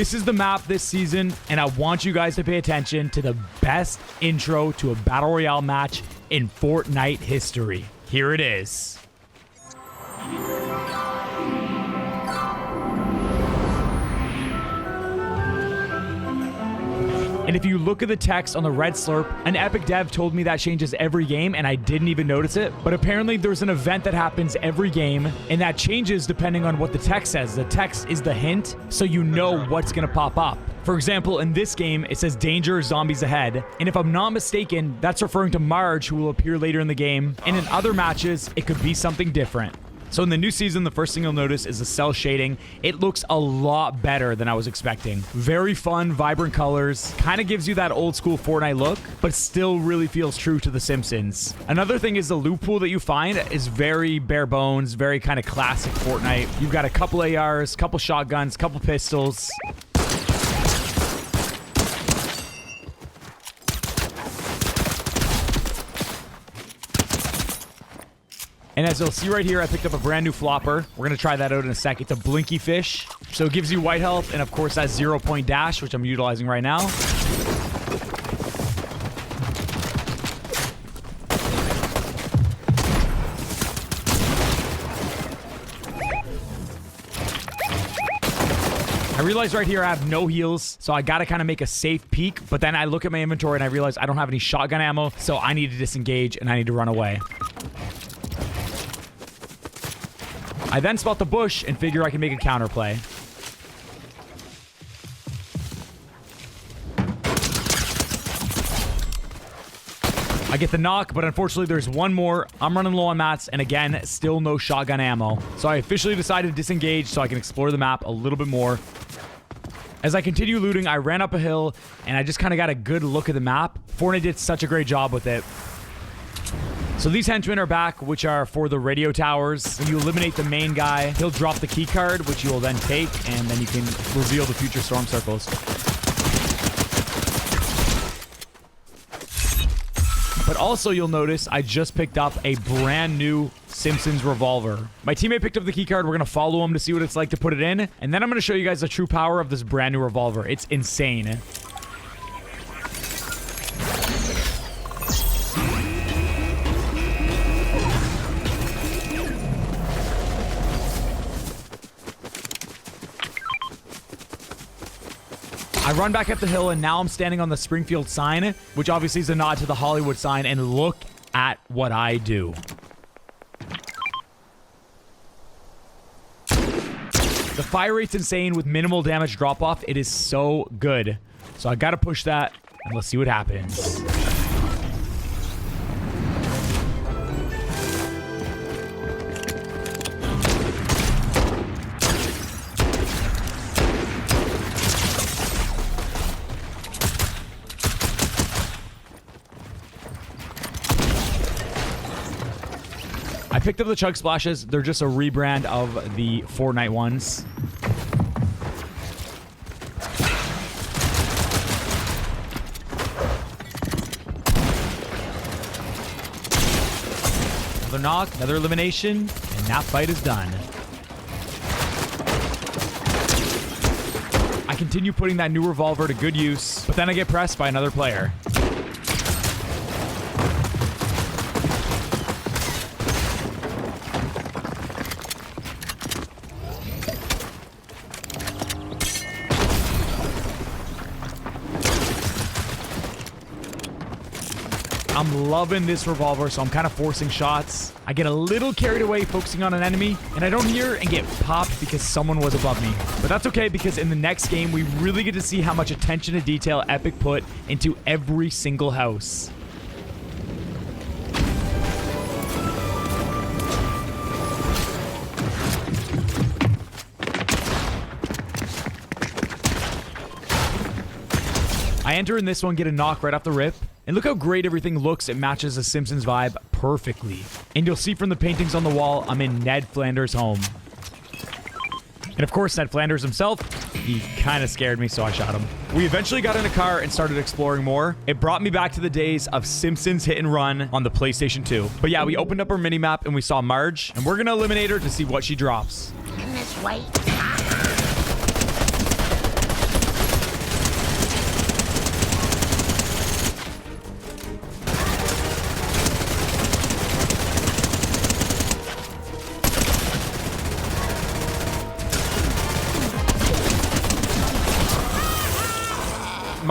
This is the map this season, and I want you guys to pay attention to the best intro to a Battle Royale match in Fortnite history. Here it is. And if you look at the text on the red slurp, an Epic dev told me that changes every game and I didn't even notice it. But apparently there's an event that happens every game and that changes depending on what the text says. The text is the hint, so you know what's gonna pop up. For example, in this game, it says danger, zombies ahead. And if I'm not mistaken, that's referring to Marge, who will appear later in the game. And in other matches, it could be something different. So in the new season, the first thing you'll notice is the cell shading. It looks a lot better than I was expecting. Very fun, vibrant colors. Kind of gives you that old school Fortnite look, but still really feels true to The Simpsons. Another thing is the loot pool that you find is very bare bones, very kind of classic Fortnite. You've got a couple ARs, couple shotguns, couple pistols. And as you'll see right here, I picked up a brand new flopper. We're going to try that out in a sec. It's a blinky fish. So it gives you white health and, of course, that 0-point dash, which I'm utilizing right now. I realize right here I have no heals, so I got to kind of make a safe peek. But then I look at my inventory and I realize I don't have any shotgun ammo, so I need to disengage and I need to run away. I then spot the bush and figure I can make a counterplay. I get the knock, but unfortunately there's one more. I'm running low on mats, and again, still no shotgun ammo. So I officially decided to disengage so I can explore the map a little bit more. As I continue looting, I ran up a hill, and I just kind of got a good look at the map. Fortnite did such a great job with it. So these henchmen are back, which are for the radio towers. When you eliminate the main guy, he'll drop the key card, which you will then take, and then you can reveal the future storm circles. But also you'll notice I just picked up a brand new Simpsons revolver. My teammate picked up the key card. We're going to follow him to see what it's like to put it in. And then I'm going to show you guys the true power of this brand new revolver. It's insane. I run back up the hill, and now I'm standing on the Springfield sign, which obviously is a nod to the Hollywood sign, and look at what I do. The fire rate's insane with minimal damage drop-off. It is so good. So I gotta push that, and let's see what happens. I picked up the Chug Splashes. They're just a rebrand of the Fortnite ones. Another knock, another elimination, and that fight is done. I continue putting that new revolver to good use, but then I get pressed by another player. I'm loving this revolver, so I'm kind of forcing shots. I get a little carried away focusing on an enemy, and I don't hear and get popped because someone was above me. But that's okay, because in the next game, we really get to see how much attention to detail Epic put into every single house. I enter in this one, get a knock right off the rip. And look how great everything looks. It matches the Simpsons vibe perfectly. And you'll see from the paintings on the wall, I'm in Ned Flanders' home. And of course, Ned Flanders himself, he kind of scared me, so I shot him. We eventually got in a car and started exploring more. It brought me back to the days of Simpsons Hit and Run on the PlayStation 2. But yeah, we opened up our minimap and we saw Marge, and we're going to eliminate her to see what she drops. In this way.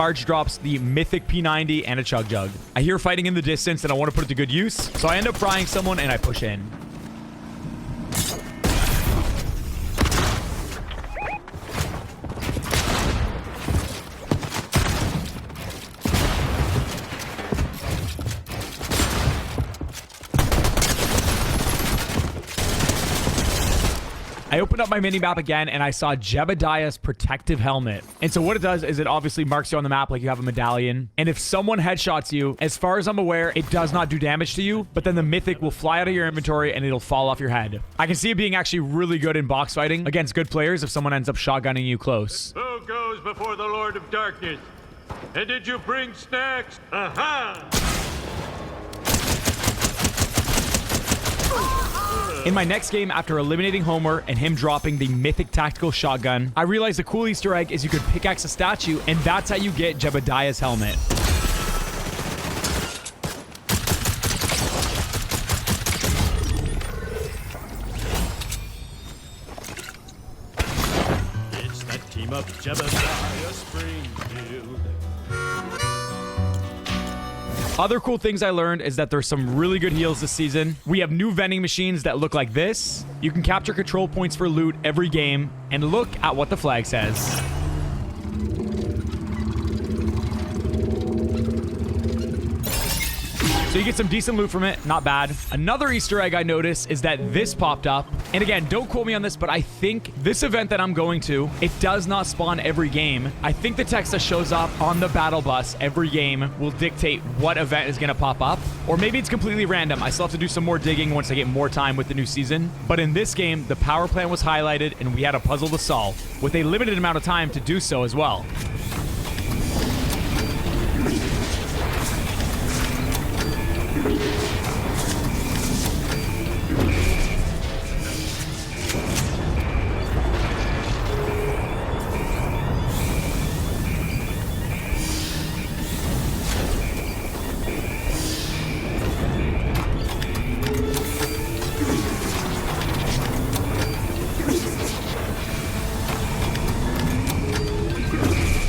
Marge drops the mythic P90 and a Chug Jug. I hear fighting in the distance and I want to put it to good use, so I end up frying someone and I push in. I opened up my mini-map again, and I saw Jebediah's protective helmet. And so what it does is it obviously marks you on the map like you have a medallion. And if someone headshots you, as far as I'm aware, it does not do damage to you, but then the mythic will fly out of your inventory and it'll fall off your head. I can see it being actually really good in box fighting against good players if someone ends up shotgunning you close. Who goes before the Lord of Darkness? And did you bring snacks? Aha! In my next game, after eliminating Homer and him dropping the mythic tactical shotgun, I realized the cool Easter egg is you could pickaxe a statue, and that's how you get Jebediah's helmet. It's that team up Jebediah Springfield. Other cool things I learned is that there's some really good heals this season. We have new vending machines that look like this. You can capture control points for loot every game, and look at what the flag says. So you get some decent loot from it, not bad. Another Easter egg I noticed is that this popped up. And again, don't quote me on this, but I think this event that I'm going to, it does not spawn every game. I think the text that shows up on the battle bus every game will dictate what event is going to pop up. Or maybe it's completely random. I still have to do some more digging once I get more time with the new season. But in this game, the power plant was highlighted and we had a puzzle to solve with a limited amount of time to do so as well.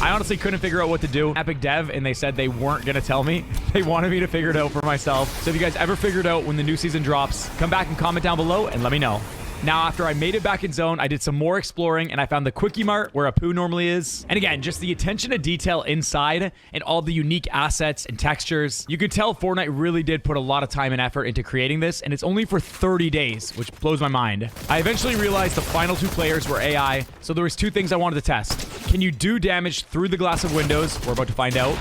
I honestly couldn't figure out what to do. Epic Dev, and they said they weren't going to tell me. They wanted me to figure it out for myself. So if you guys ever figured out when the new season drops, come back and comment down below and let me know. Now, after I made it back in zone, I did some more exploring and I found the Quickie Mart where Apu normally is. And again, just the attention to detail inside and all the unique assets and textures. You could tell Fortnite really did put a lot of time and effort into creating this, and it's only for 30 days, which blows my mind. I eventually realized the final 2 players were AI, so there was 2 things I wanted to test. Can you do damage through the glass of windows? We're about to find out.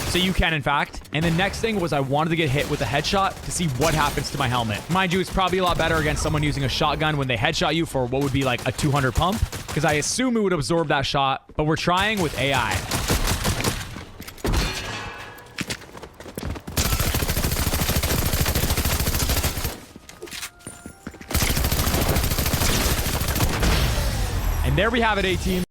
So you can, in fact. And the next thing was I wanted to get hit with a headshot to see what happens to my helmet. Mind you, it's probably a lot better against someone using a shotgun when they headshot you for what would be like a 200 pump, because I assume it would absorb that shot, but we're trying with AI. And there we have it, A-Team.